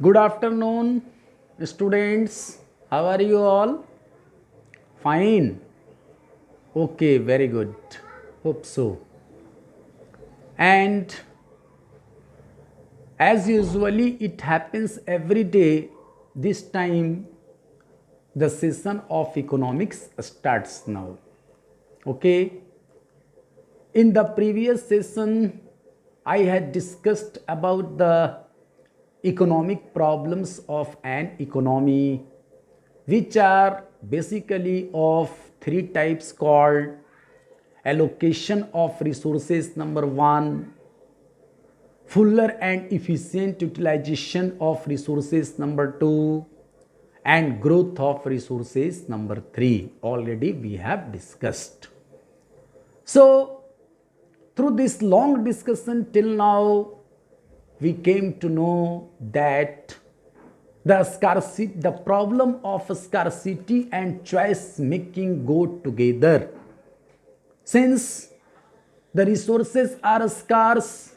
Good afternoon, students. How are you all? Fine. Okay, very good. Hope so. And as usually it happens every day, this time the session of economics starts now. Okay. In the previous session, I had discussed about the economic problems of an economy, which are basically of three types called allocation of resources number 1, fuller and efficient utilization of resources number 2, and growth of resources number 3. Already we have discussed. So through this long discussion till now, we came to know that the problem of scarcity and choice making go together. Since the resources are scarce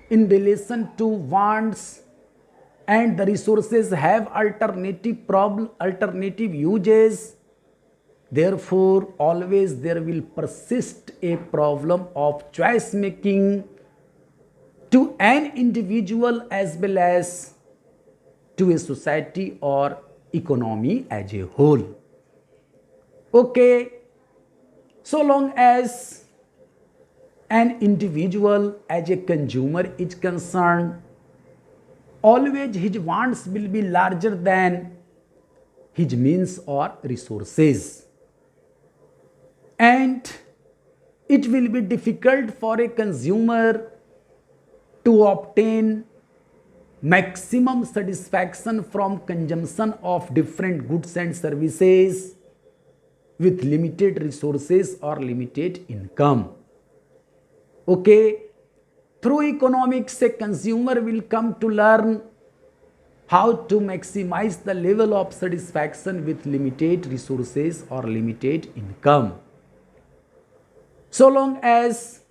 in relation to wants, and the resources have alternative uses, therefore always there will persist a problem of choice making to an individual as well as to a society or economy as a whole. Okay, so long as an individual as a consumer is concerned, always his wants will be larger than his means or resources, and it will be difficult for a consumer to obtain maximum satisfaction from consumption of different goods and services with limited resources or limited income. Okay, through economics, a consumer will come to learn how to maximize the level of satisfaction with limited resources or limited income. So long as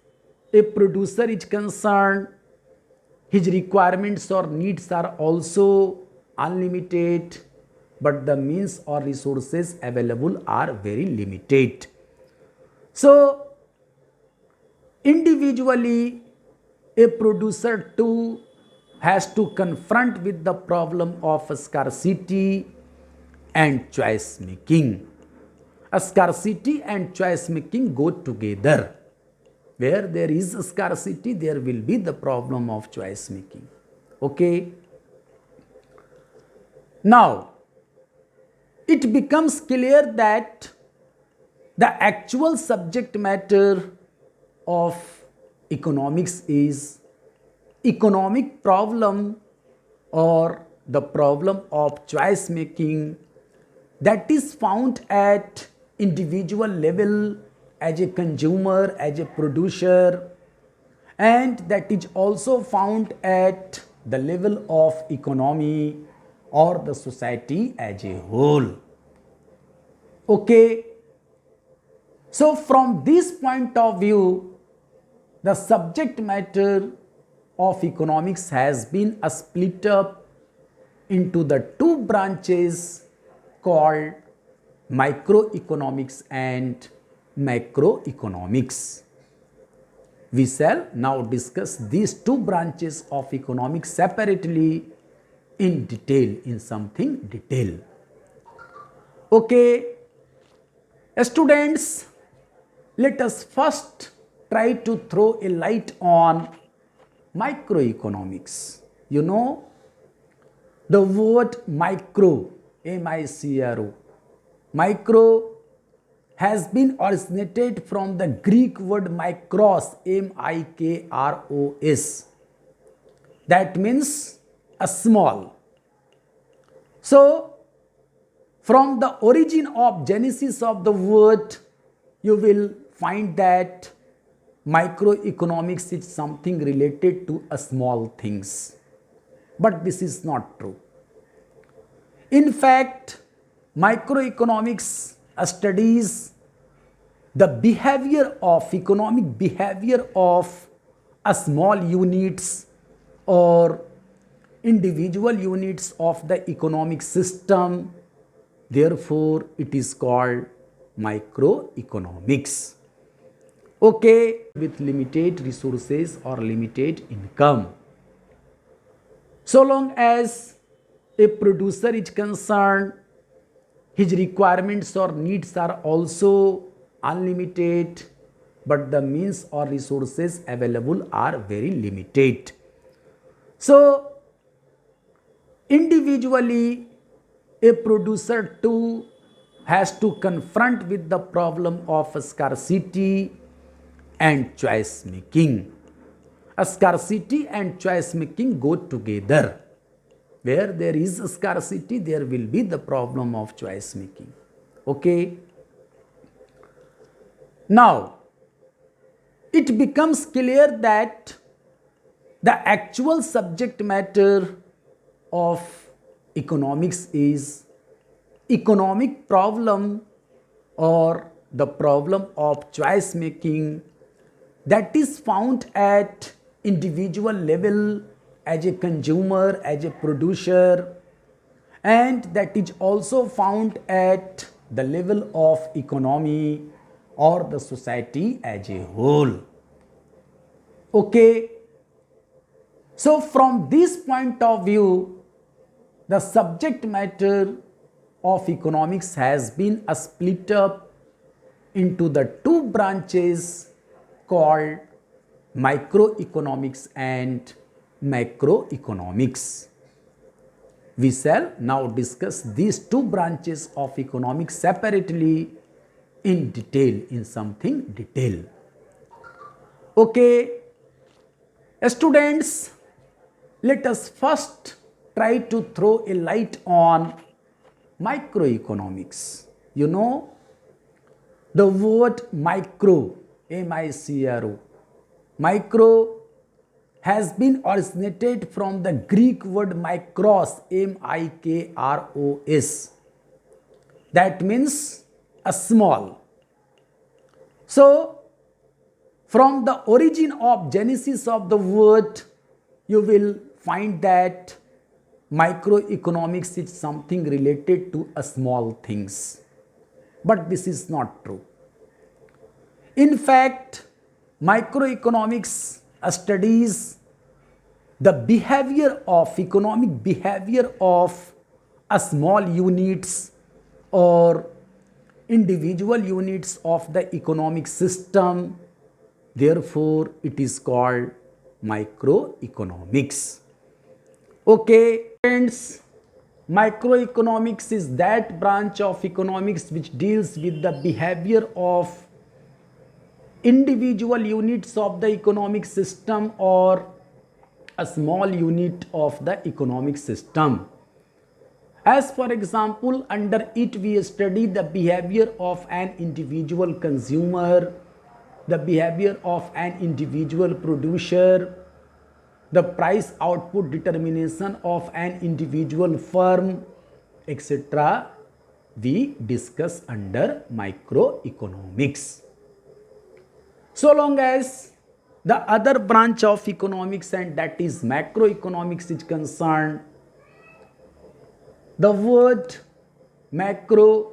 a producer is concerned, his requirements or needs are also unlimited, but the means or resources available are very limited. So individually, a producer too has to confront with the problem of scarcity and choice making. A scarcity and choice making go together. Where there is a scarcity, there will be the problem of choice making. Okay. Now, it becomes clear that the actual subject matter of economics is economic problem or the problem of choice making that is found at individual level as a consumer, as a producer, and that is also found at the level of economy or the society as a whole. Okay, so from this point of view, the subject matter of economics has been split up into the two branches called microeconomics and macroeconomics. We shall now discuss these two branches of economics separately in detail, in something detail. Okay, students, let us first try to throw a light on microeconomics. You know, the word micro, M-I-C-R-O, micro has been originated from the Greek word mikros, M-I-K-R-O-S. That means a small. So, from the origin of genesis of the word, you will find that microeconomics is something related to a small things. But this is not true. In fact, microeconomics studies the behavior of economic behavior of a small units or individual units of the economic system. Therefore, it is called microeconomics. Okay, with limited resources or limited income. So long as a producer is concerned, his requirements or needs are also unlimited, but the means or resources available are very limited. So, individually, a producer too has to confront with the problem of scarcity and choice making. A scarcity and choice making go together. Where there is a scarcity, there will be the problem of choice making. Okay. Now, it becomes clear that the actual subject matter of economics is economic problem or the problem of choice making that is found at individual level as a consumer, as a producer, and that is also found at the level of economy or the society as a whole. Okay. So from this point of view, the subject matter of economics has been split up into the two branches called microeconomics and macroeconomics. We shall now discuss these two branches of economics separately in detail, in something detail. Okay, students, let us first try to throw a light on microeconomics. You know, the word micro, M-I-C-R-O, micro has been originated from the Greek word mikros, M-I-K-R-O-S. That means a small. So, from the origin of genesis of the word, you will find that microeconomics is something related to a small things. But this is not true. In fact, microeconomics studies the behavior of economic behavior of a small units or individual units of the economic system. Therefore, it is called microeconomics. Okay, friends, microeconomics is that branch of economics which deals with the behavior of individual units of the economic system or a small unit of the economic system. As for example, under it we study the behavior of an individual consumer, the behavior of an individual producer, the price output determination of an individual firm, etc. we discuss under microeconomics. So long as the other branch of economics, and that is macroeconomics, is concerned, the word macro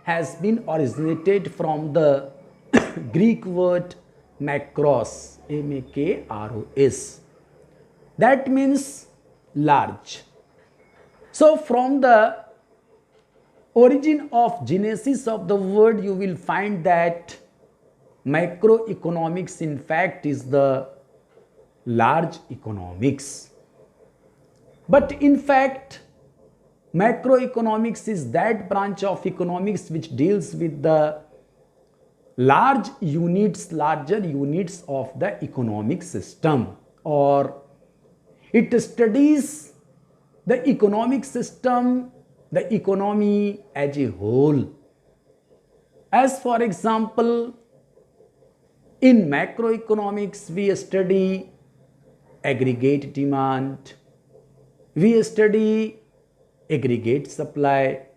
has been originated from the Greek word makros, M-A-K-R-O-S. That means large. So from the origin of genesis of the word, you will find that macroeconomics in fact is the large economics. But in fact, macroeconomics is that branch of economics which deals with the larger units of the economic system, or it studies the economic system, the economy as a whole. As for example, in macroeconomics, we study aggregate demand, we study aggregate supply,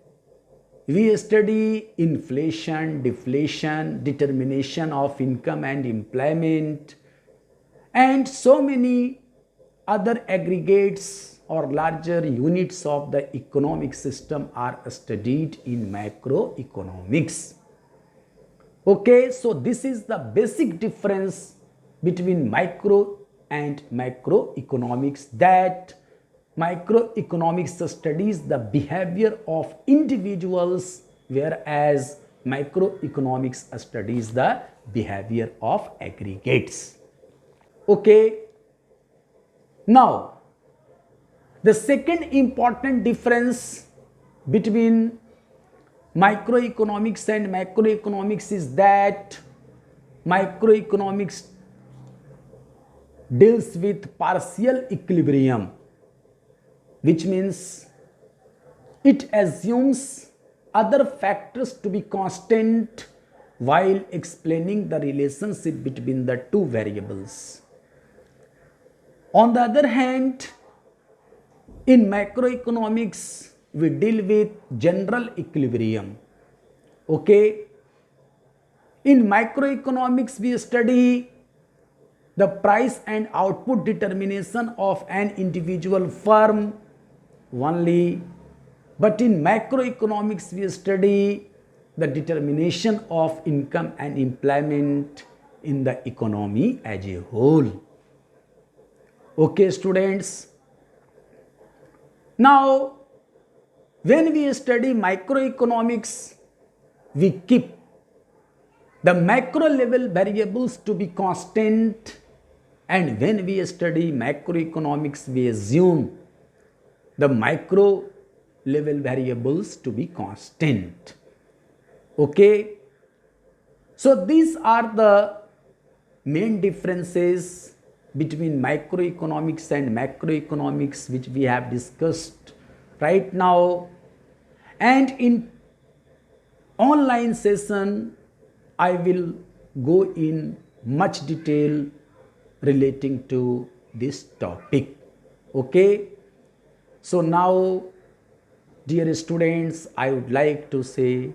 we study inflation, deflation, determination of income and employment, and so many other aggregates or larger units of the economic system are studied in macroeconomics. Okay, so this is the basic difference between micro and macroeconomics, that microeconomics studies the behavior of individuals, whereas macroeconomics studies the behavior of aggregates. Okay, now the second important difference between microeconomics and macroeconomics is that microeconomics deals with partial equilibrium, which means it assumes other factors to be constant while explaining the relationship between the two variables. On the other hand, in macroeconomics, we deal with general equilibrium. Okay, in macroeconomics, we study the price and output determination of an individual firm only, but in macroeconomics, we study the determination of income and employment in the economy as a whole. Okay, students. Now, when we study microeconomics, we keep the macro level variables to be constant, and when we study macroeconomics, we assume the micro level variables to be constant. Okay, so these are the main differences between microeconomics and macroeconomics which we have discussed right now, and in online session I will go in much detail relating to this topic. Okay, so now, dear students, I would like to say